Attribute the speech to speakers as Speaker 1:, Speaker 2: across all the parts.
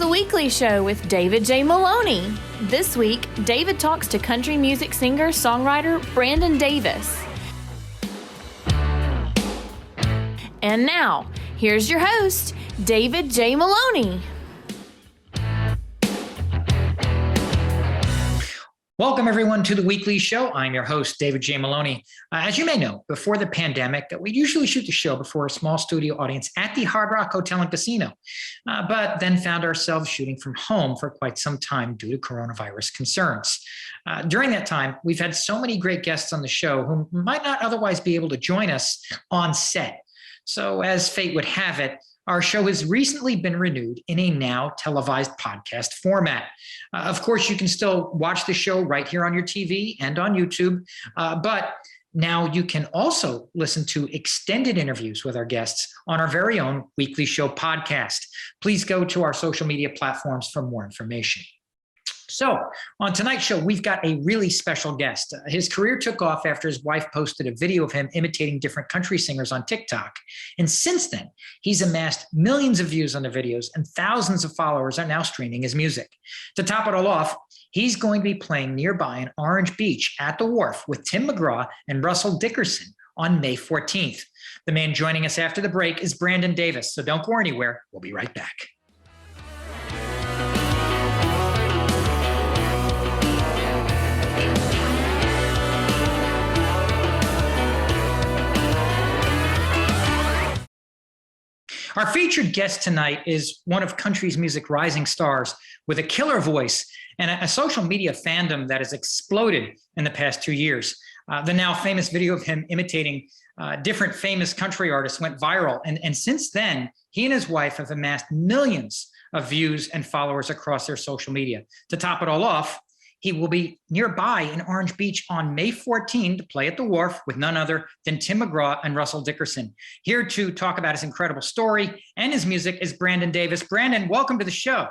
Speaker 1: the Weekly Show with David J. Maloney. This week, David talks to country music singer-songwriter Brandon Davis. And now, here's your host, David J. Maloney.
Speaker 2: Welcome, everyone, to The Weekly Show. I'm your host, David J. Maloney. As you may know, before the pandemic, we usually shoot the show before a small studio audience at the Hard Rock Hotel and Casino, but then found ourselves shooting from home for quite some time due to coronavirus concerns. During that time, we've had so many great guests on the show who might not otherwise be able to join us on set. So as fate would have it, our show has recently been renewed in a now televised podcast format. Of course, you can still watch the show right here on your TV and on YouTube, but now you can also listen to extended interviews with our guests on our very own Weekly Show podcast. Please go to our social media platforms for more information. So on tonight's show, we've got a really special guest. His career took off after his wife posted a video of him imitating different country singers on TikTok. And since then, he's amassed millions of views on the videos and thousands of followers are now streaming his music. To top it all off, he's going to be playing nearby in Orange Beach at the Wharf with Tim McGraw and Russell Dickerson on May 14th. The man joining us after the break is Brandon Davis. So don't go anywhere. We'll be right back. Our featured guest tonight is one of country's music rising stars with a killer voice and a social media fandom that has exploded in the past 2 years. The now famous video of him imitating different famous country artists went viral. And since then, he and his wife have amassed millions of views and followers across their social media. To top it all off, he will be nearby in Orange Beach on May 14 to play at the Wharf with none other than Tim McGraw and Russell Dickerson. Here to talk about his incredible story and his music is Brandon Davis. Brandon, welcome to the show.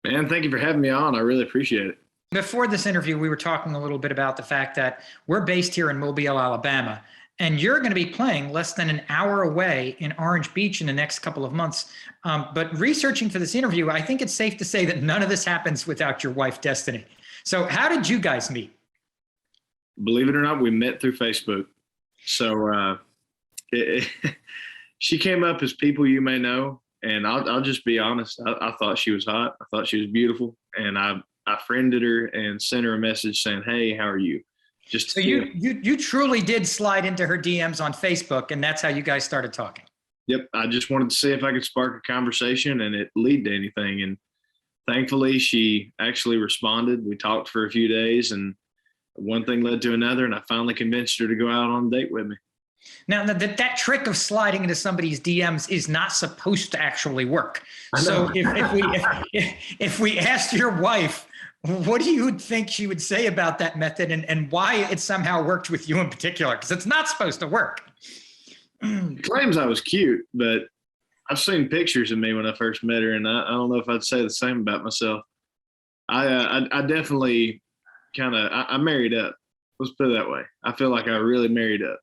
Speaker 3: Man, thank you for having me on. I really appreciate it.
Speaker 2: Before this interview, we were talking a little bit about the fact that we're based here in Mobile, Alabama, and you're going to be playing less than an hour away in Orange Beach in the next couple of months. But researching for this interview, I think it's safe to say that none of this happens without your wife, Destiny. So how did you guys meet?
Speaker 3: Believe it or not, we met through Facebook. So she came up as people you may know, and I'll just be honest. I thought she was hot. I thought she was beautiful, and I friended her and sent her a message saying, "Hey, how are you?" Just
Speaker 2: so you truly did slide into her DMs on Facebook, and that's how you guys started talking.
Speaker 3: Yep, I just wanted to see if I could spark a conversation and it lead to anything, and thankfully, she actually responded. We talked for a few days, and one thing led to another, and I finally convinced her to go out on a date with me.
Speaker 2: Now, that trick of sliding into somebody's DMs is not supposed to actually work. So if we asked your wife, what do you think she would say about that method and why it somehow worked with you in particular? Because it's not supposed to work.
Speaker 3: She claims I was cute, but I've seen pictures of me when I first met her, and I don't know if I'd say the same about myself. I definitely I married up. Let's put it that way. I feel like I really married up.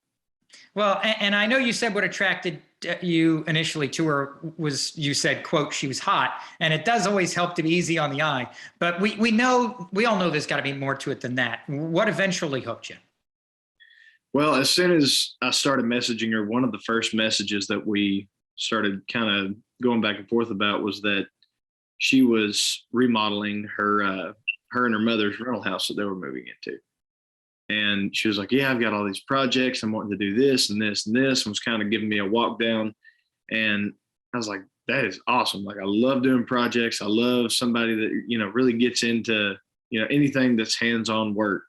Speaker 2: Well, and I know you said what attracted you initially to her was, you said, quote, she was hot, and it does always help to be easy on the eye. But we all know there's got to be more to it than that. What eventually hooked you?
Speaker 3: Well, as soon as I started messaging her, one of the first messages that we started kind of going back and forth about was that she was remodeling her and her mother's rental house that they were moving into. And she was like, "Yeah, I've got all these projects. I'm wanting to do this and this and this," and was kind of giving me a walk down. And I was like, that is awesome. Like, I love doing projects. I love somebody that, really gets into, anything that's hands-on work.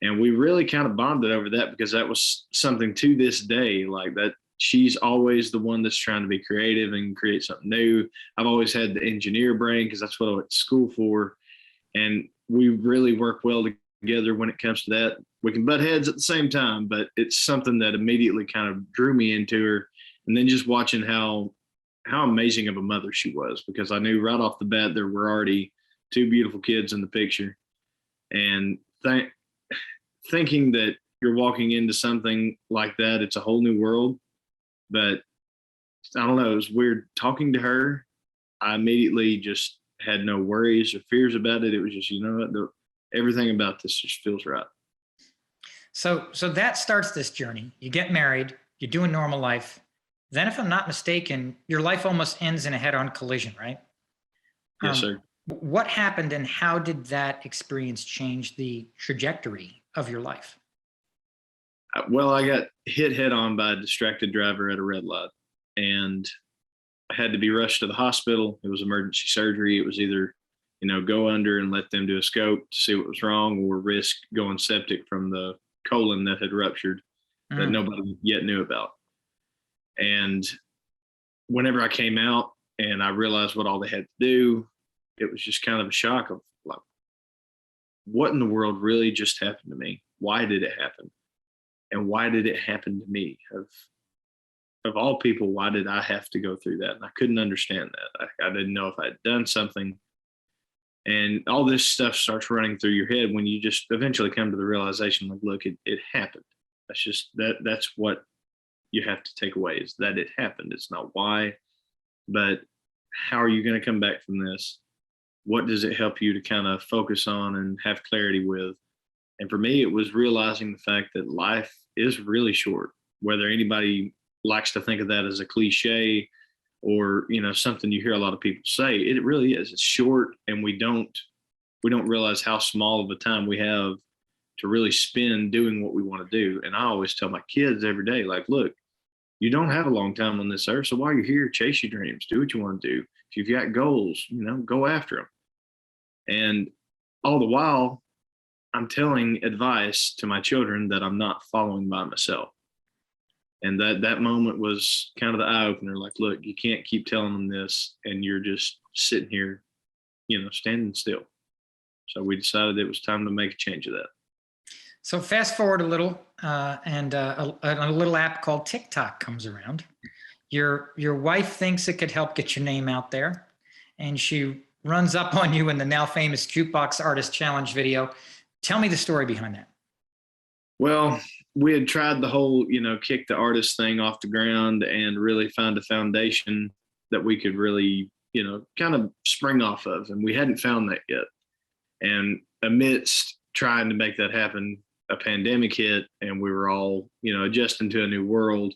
Speaker 3: And we really kind of bonded over that because that was something to this day, like that. She's always the one that's trying to be creative and create something new. I've always had the engineer brain because that's what I went to school for. And we really work well together when it comes to that. We can butt heads at the same time, but it's something that immediately kind of drew me into her. And then just watching how amazing of a mother she was, because I knew right off the bat there were already two beautiful kids in the picture. And thinking that you're walking into something like that, it's a whole new world. But I don't know, it was weird talking to her I immediately just had no worries or fears about it. It was just, you know what, everything about this just feels right.
Speaker 2: So that starts this journey. You get married, you do a normal life. Then, if I'm not mistaken, your life almost ends in a head-on collision, right?
Speaker 3: Yes, sir.
Speaker 2: What happened and how did that experience change the trajectory of your life?
Speaker 3: Well, I got hit head on by a distracted driver at a red light, and I had to be rushed to the hospital. It was emergency surgery. It was either, go under and let them do a scope to see what was wrong, or risk going septic from the colon that had ruptured that nobody yet knew about. And whenever I came out and I realized what all they had to do, it was just kind of a shock of like, what in the world really just happened to me? Why did it happen? And why did it happen to me? Of all people, why did I have to go through that? And I couldn't understand that. I didn't know if I'd done something. And all this stuff starts running through your head when you just eventually come to the realization, like, look, it happened. That's just that's what you have to take away, is that it happened. It's not why, but how are you going to come back from this? What does it help you to kind of focus on and have clarity with? And for me, it was realizing the fact that life is really short. Whether anybody likes to think of that as a cliche or, something you hear a lot of people say, it really is. It's short, and we don't realize how small of a time we have to really spend doing what we want to do. And I always tell my kids every day, like, look, you don't have a long time on this earth. So while you're here, chase your dreams, do what you want to do. If you've got goals, go after them. And all the while, I'm telling advice to my children that I'm not following by myself. And that moment was kind of the eye opener. Like, look, you can't keep telling them this, and you're just sitting here, standing still. So we decided it was time to make a change of that.
Speaker 2: So fast forward a little, and a little app called TikTok comes around. Your wife thinks it could help get your name out there, and she runs up on you in the now famous Jukebox Artist Challenge video. Tell me the story behind that.
Speaker 3: Well, we had tried the whole, kick the artist thing off the ground and really find a foundation that we could really, kind of spring off of. And we hadn't found that yet. And amidst trying to make that happen, a pandemic hit, and we were all, adjusting to a new world.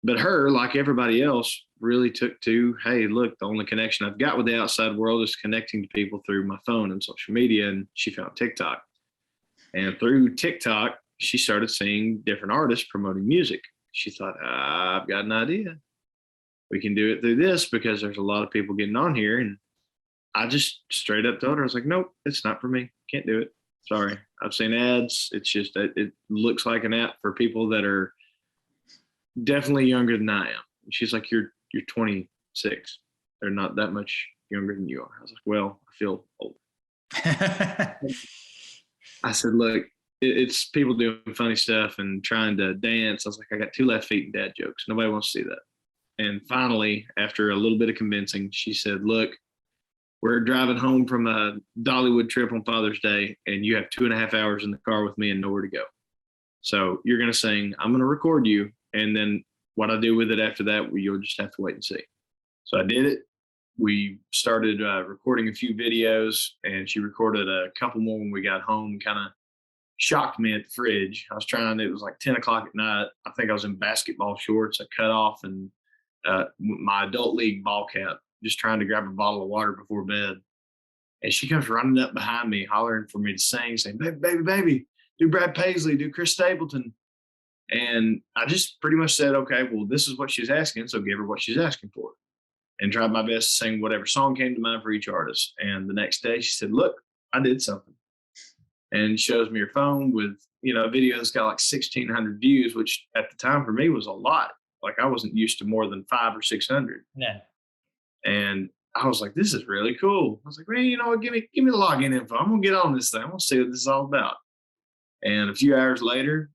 Speaker 3: But her, like everybody else, really took to, hey, look, the only connection I've got with the outside world is connecting to people through my phone and social media. And she found TikTok. And through TikTok, she started seeing different artists promoting music. She thought, I've got an idea. We can do it through this because there's a lot of people getting on here. And I just straight up told her, I was like, nope, it's not for me. Can't do it. Sorry. I've seen ads. It's just that it looks like an app for people that are definitely younger than I am. She's like, you're 26. They're not that much younger than you are. I was like, well, I feel old. I said, look, it's people doing funny stuff and trying to dance. I was like, I got 2 left feet and dad jokes. Nobody wants to see that. And finally, after a little bit of convincing, she said, look, we're driving home from a Dollywood trip on Father's Day, and you have 2.5 hours in the car with me and nowhere to go. So you're going to sing, I'm going to record you. And then what I do with it after that, you'll just have to wait and see. So I did it. We started recording a few videos, and she recorded a couple more when we got home. Kind of shocked me at the fridge. It was like 10 o'clock at night. I think I was in basketball shorts, a cutoff, and my adult league ball cap, just trying to grab a bottle of water before bed. And she comes running up behind me, hollering for me to sing, saying, baby, baby, baby, do Brad Paisley, do Chris Stapleton. And I just pretty much said, okay, well, this is what she's asking, so give her what she's asking for. And tried my best to sing whatever song came to mind for each artist. And the next day she said, look, I did something. And shows me her phone with, a video that's got like 1,600 views, which at the time for me was a lot. Like I wasn't used to more than 500 or 600.
Speaker 2: Yeah.
Speaker 3: And I was like, this is really cool. I was like, man, you know what? Give me the login info. I'm going to get on this thing. I'm going to see what this is all about. And a few hours later,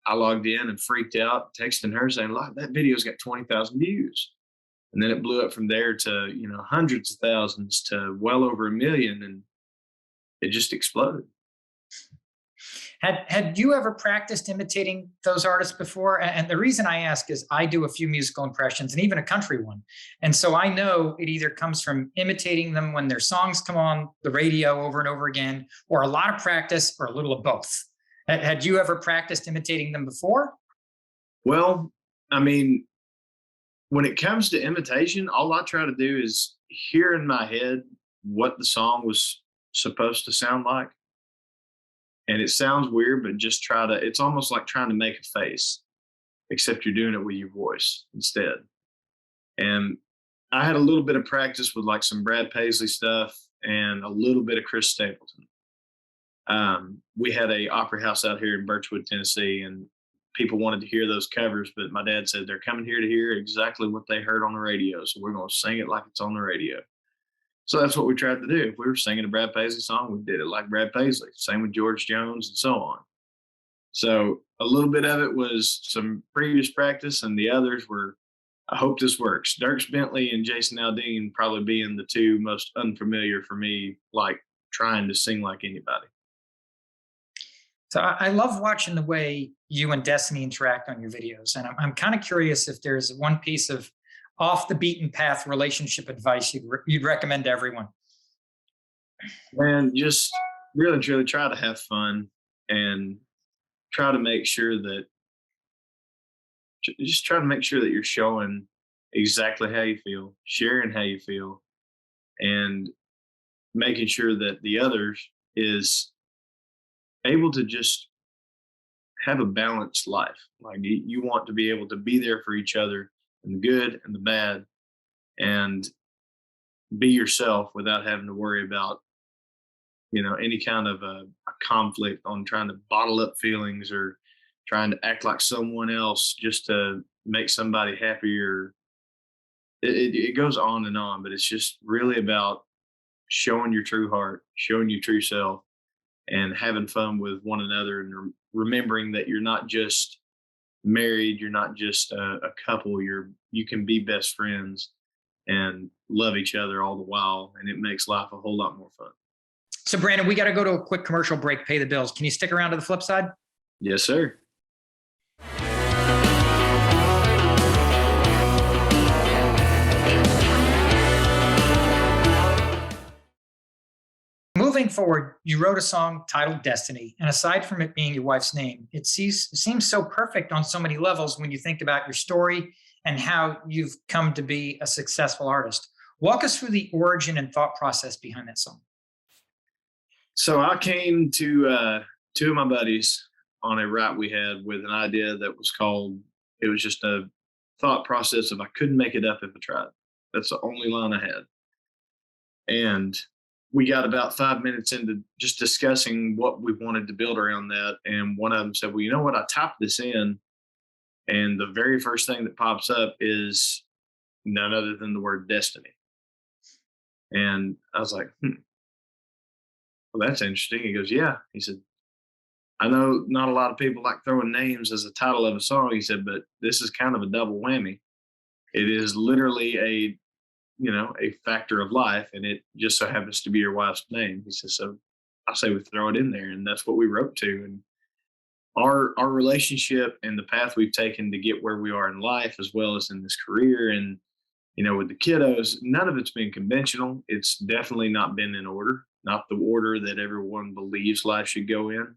Speaker 3: I logged in and freaked out, texting her saying, look, that video's got 20,000 views. And then it blew up from there to, hundreds of thousands to well over 1 million. And it just exploded.
Speaker 2: Had you ever practiced imitating those artists before? And the reason I ask is I do a few musical impressions and even a country one. And so I know it either comes from imitating them when their songs come on the radio over and over again, or a lot of practice, or a little of both. Had you ever practiced imitating them before?
Speaker 3: Well, I mean, when it comes to imitation, all I try to do is hear in my head what the song was supposed to sound like. And it sounds weird, but just try to, it's almost like trying to make a face, except you're doing it with your voice instead. And I had a little bit of practice with like some Brad Paisley stuff and a little bit of Chris Stapleton. We had a opera house out here in Birchwood, Tennessee, and people wanted to hear those covers, but my dad said they're coming here to hear exactly what they heard on the radio. So we're going to sing it like it's on the radio. So that's what we tried to do. If we were singing a Brad Paisley song, we did it like Brad Paisley. Same with George Jones and so on. So a little bit of it was some previous practice, and the others were, I hope this works. Dierks Bentley and Jason Aldean probably being the two most unfamiliar for me, like trying to sing like anybody.
Speaker 2: So I love watching the way you and Destiny interact on your videos. And I'm kind of curious if there's one piece of off the beaten path relationship advice you'd recommend to everyone.
Speaker 3: Man, just really and truly try to have fun and try to make sure that just try to make sure that you're showing exactly how you feel, sharing how you feel, and making sure that the others is able to just have a balanced life. Like you want to be able to be there for each other in the good and the bad, and be yourself without having to worry about, you know, any kind of a conflict on trying to bottle up feelings or trying to act like someone else just to make somebody happier. It goes on and on, but it's just really about showing your true heart, showing your true self, and having fun with one another, and remembering that you're not just married, you're not just a couple, you can be best friends and love each other all the while, and it makes life a whole lot more fun.
Speaker 2: So Brandon, we got to go to a quick commercial break, pay the bills. Can you stick around to the flip side?
Speaker 3: Yes, sir.
Speaker 2: Moving forward, you wrote a song titled Destiny, and aside from it being your wife's name, it seems so perfect on so many levels when you think about your story and how you've come to be a successful artist. Walk us through the origin and thought process behind that song.
Speaker 3: So I came to two of my buddies on a rap we had with an idea that was called, it was just a thought process of I couldn't make it up if I tried. That's the only line I had. And we got about 5 minutes into just discussing what we wanted to build around that. And one of them said, well, you know what? I typed this in, and the very first thing that pops up is none other than the word destiny. And I was like, well, that's interesting. He goes, yeah. He said, I know not a lot of people like throwing names as a title of a song. He said, but this is kind of a double whammy. It is literally a factor of life, and it just so happens to be your wife's name. He says, so I say we throw it in there, and that's what we wrote to. And our relationship and the path we've taken to get where we are in life, as well as in this career, and with the kiddos, none of it's been conventional. It's definitely not been in order, not the order that everyone believes life should go in.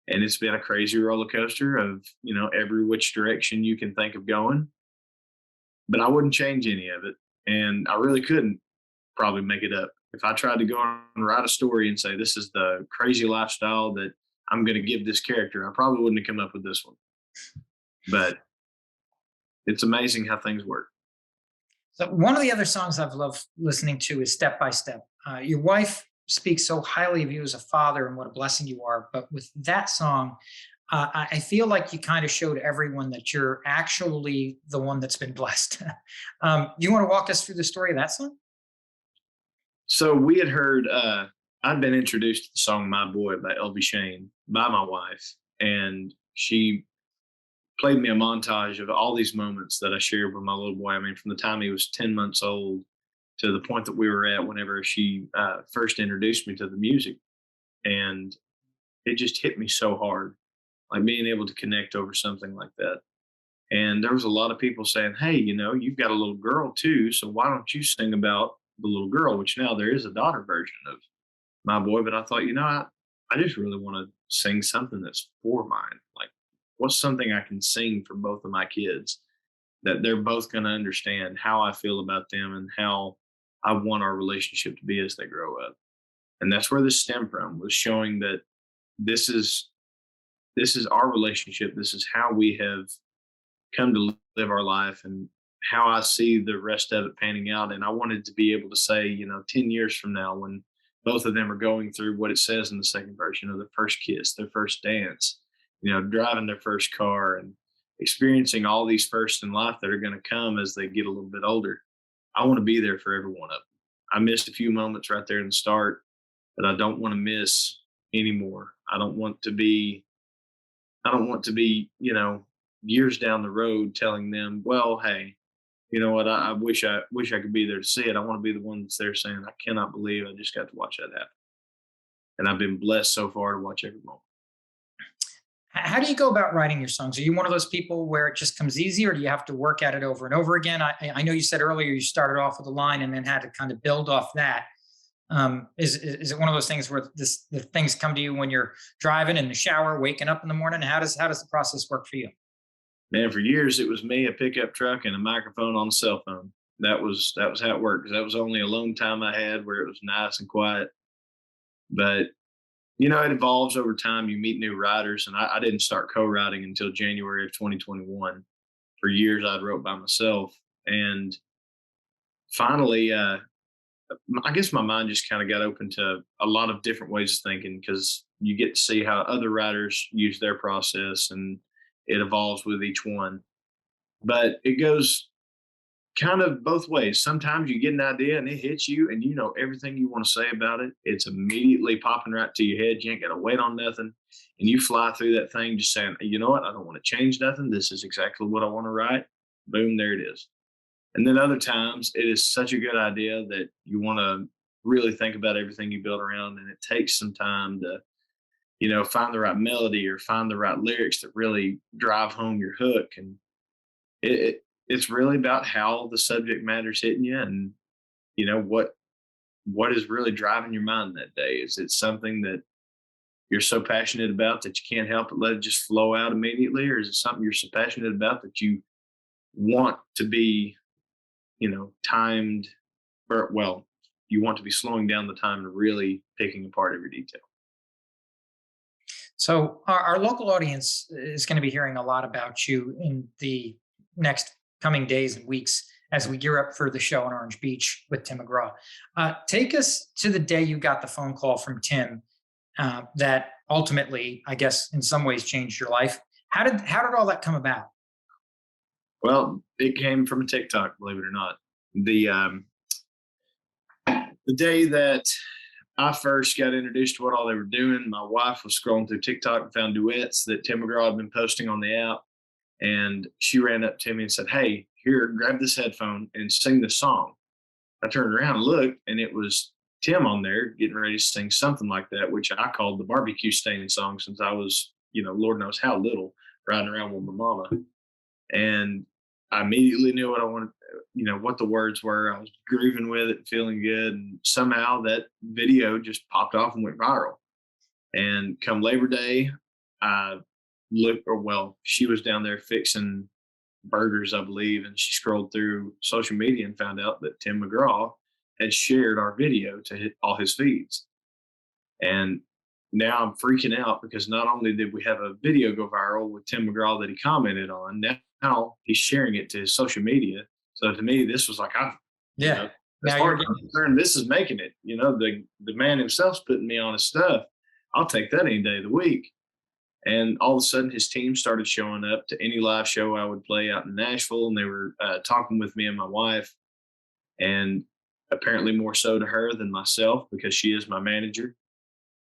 Speaker 3: And it's been a crazy roller coaster of every which direction you can think of going. But I wouldn't change any of it. And I really couldn't probably make it up. If I tried to go and write a story and say, this is the crazy lifestyle that I'm going to give this character, I probably wouldn't have come up with this one. But it's amazing how things work.
Speaker 2: So one of the other songs I've loved listening to is Step by Step. Your wife speaks so highly of you as a father and what a blessing you are. But with that song, I feel like you kind of showed everyone that you're actually the one that's been blessed. You want to walk us through the story of that song?
Speaker 3: So we had heard, I'd been introduced to the song My Boy by LB Shane by my wife. And she played me a montage of all these moments that I shared with my little boy. I mean, from the time he was 10 months old to the point that we were at whenever she first introduced me to the music. And it just hit me so hard, like being able to connect over something like that. And there was a lot of people saying, "Hey, you've got a little girl too, so why don't you sing about the little girl?" Which now there is a daughter version of My Boy, but I thought, I just really want to sing something that's for mine. Like, what's something I can sing for both of my kids that they're both going to understand how I feel about them and how I want our relationship to be as they grow up. And that's where this stemmed from, was showing that this is our relationship. This is how we have come to live our life and how I see the rest of it panning out. And I wanted to be able to say, 10 years from now, when both of them are going through what it says in the second verse, their first kiss, their first dance, driving their first car and experiencing all these firsts in life that are going to come as they get a little bit older. I want to be there for every one of them. I missed a few moments right there in the start, but I don't want to miss anymore. I don't want to be, years down the road telling them, well, hey, you know what? I wish I could be there to see it. I want to be the one that's there saying, I cannot believe I just got to watch that happen. And I've been blessed so far to watch every moment.
Speaker 2: How do you go about writing your songs? Are you one of those people where it just comes easy, or do you have to work at it over and over again? I know you said earlier you started off with a line and then had to kind of build off that. Is it one of those things where the things come to you when you're driving, in the shower, waking up in the morning? How does the process work for you?
Speaker 3: Man, for years it was me, a pickup truck, and a microphone on a cell phone. That was how it worked, because that was only alone time I had where it was nice and quiet. But it evolves over time. You meet new writers, and I didn't start co-writing until January of 2021. For years, I'd wrote by myself, and finally, I guess my mind just kind of got open to a lot of different ways of thinking, because you get to see how other writers use their process, and it evolves with each one. But it goes kind of both ways. Sometimes you get an idea and it hits you, and you know everything you want to say about it. It's immediately popping right to your head. You ain't got to wait on nothing. And you fly through that thing just saying, you know what? I don't want to change nothing. This is exactly what I want to write. Boom, there it is. And then other times it is such a good idea that you want to really think about everything you build around. And it takes some time to, find the right melody or find the right lyrics that really drive home your hook. And it's really about how the subject matter's hitting you, and what is really driving your mind that day. Is it something that you're so passionate about that you can't help but let it just flow out immediately, or is it something you're so passionate about that you want to be timed, or you want to be slowing down the time and really picking apart every detail?
Speaker 2: So our local audience is going to be hearing a lot about you in the next coming days and weeks as we gear up for the show in Orange Beach with Tim McGraw. Take us to the day you got the phone call from Tim that ultimately, I guess, in some ways changed your life. How did all that come about?
Speaker 3: Well, it came from a TikTok, believe it or not. The day that I first got introduced to what all they were doing, my wife was scrolling through TikTok and found duets that Tim McGraw had been posting on the app. And she ran up to me and said, "Hey, here, grab this headphone and sing this song." I turned around and looked, and it was Tim on there getting ready to sing something like that, which I called the barbecue stain song, since I was, Lord knows how little, riding around with my mama. And I immediately knew what I wanted, what the words were. I was grooving with it, feeling good. And somehow that video just popped off and went viral. And come Labor Day, she was down there fixing burgers, I believe, and she scrolled through social media and found out that Tim McGraw had shared our video to hit all his feeds. And now I'm freaking out, because not only did we have a video go viral with Tim McGraw that he commented on, now he's sharing it to his social media. So to me, this was like, as far as I'm concerned, this is making it. The man himself's putting me on his stuff. I'll take that any day of the week. And all of a sudden, his team started showing up to any live show I would play out in Nashville, and they were talking with me and my wife, and apparently more so to her than myself, because she is my manager.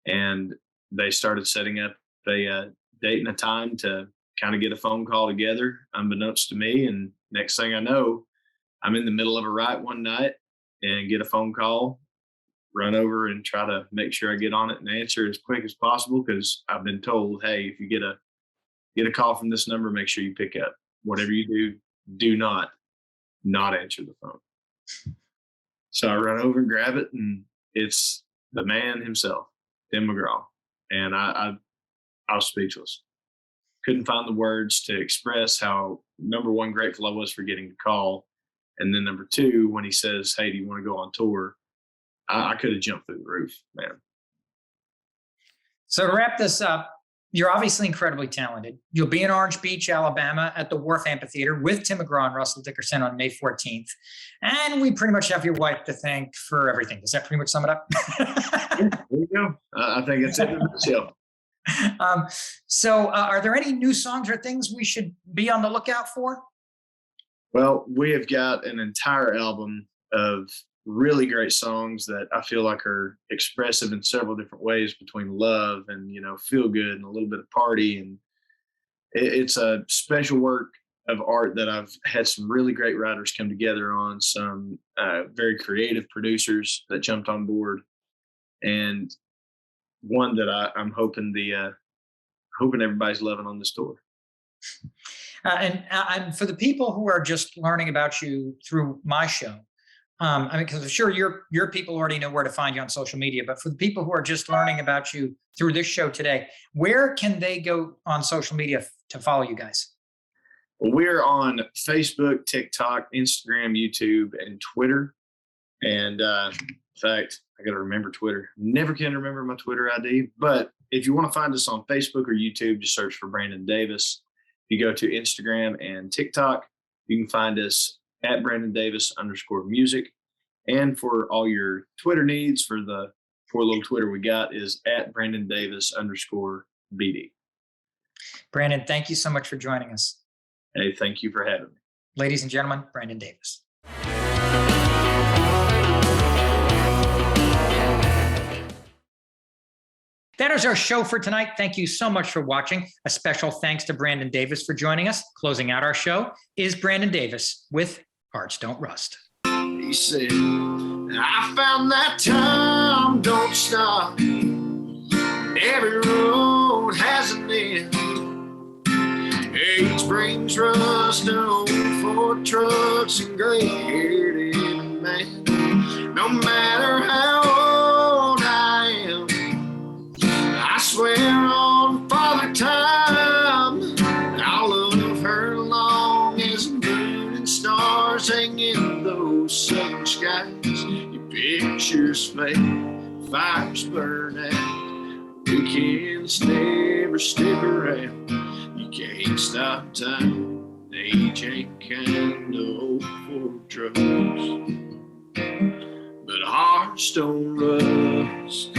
Speaker 3: And they started setting up a date and a time to kind of get a phone call together, unbeknownst to me. And next thing I know, I'm in the middle of a write one night and get a phone call run over and try to make sure I get on it and answer as quick as possible, because I've been told, hey, if you get a call from this number, make sure you pick up. Whatever you do not answer the phone. So I run over and grab it, and it's the man himself, Tim McGraw. And I was speechless. Couldn't find the words to express how, number one, grateful I was for getting the call. And then number two, when he says, hey, do you want to go on tour? I could have jumped through the roof, man.
Speaker 2: So to wrap this up, you're obviously incredibly talented. You'll be in Orange Beach, Alabama at the Wharf Amphitheater with Tim McGraw and Russell Dickerson on May 14th. And we pretty much have your wife to thank for everything. Does that pretty much sum it up?
Speaker 3: There you go. I think it's it in a nutshell.
Speaker 2: So are there any new songs or things we should be on the lookout for?
Speaker 3: Well, we have got an entire album of really great songs that I feel like are expressive in several different ways, between love and, feel good and a little bit of party. And it's a special work of art that I've had some really great writers come together on, some very creative producers that jumped on board, and one that I'm hoping hoping everybody's loving on this tour.
Speaker 2: And for the people who are just learning about you through my show, because I'm sure your people already know where to find you on social media, but for the people who are just learning about you through this show today, where can they go on social media to follow you guys?
Speaker 3: Well, we're on Facebook, TikTok, Instagram, YouTube, and Twitter. And in fact, I got to remember Twitter. Never can remember my Twitter ID. But if you want to find us on Facebook or YouTube, just search for Brandon Davis. If you go to Instagram and TikTok, you can find us at Brandon Davis_music. And for all your Twitter needs, for the poor little Twitter we got, is at Brandon Davis_BD.
Speaker 2: Brandon, thank you so much for joining us.
Speaker 3: Hey, thank you for having me.
Speaker 2: Ladies and gentlemen, Brandon Davis. That is our show for tonight. Thank you so much for watching. A special thanks to Brandon Davis for joining us. Closing out our show is Brandon Davis with Hearts Don't Rust.
Speaker 3: He said, I found that time don't stop. Every road has an end. Age brings rust on Ford trucks and gray-haired men. No matter how old I am, I swear on Father Time, I'll love her long as the moon and stars hang in those southern skies. Your pictures fade, fires burn out, weekends never stick around. You can't stop time, age ain't kind of old for drugs, but hearts don't rust.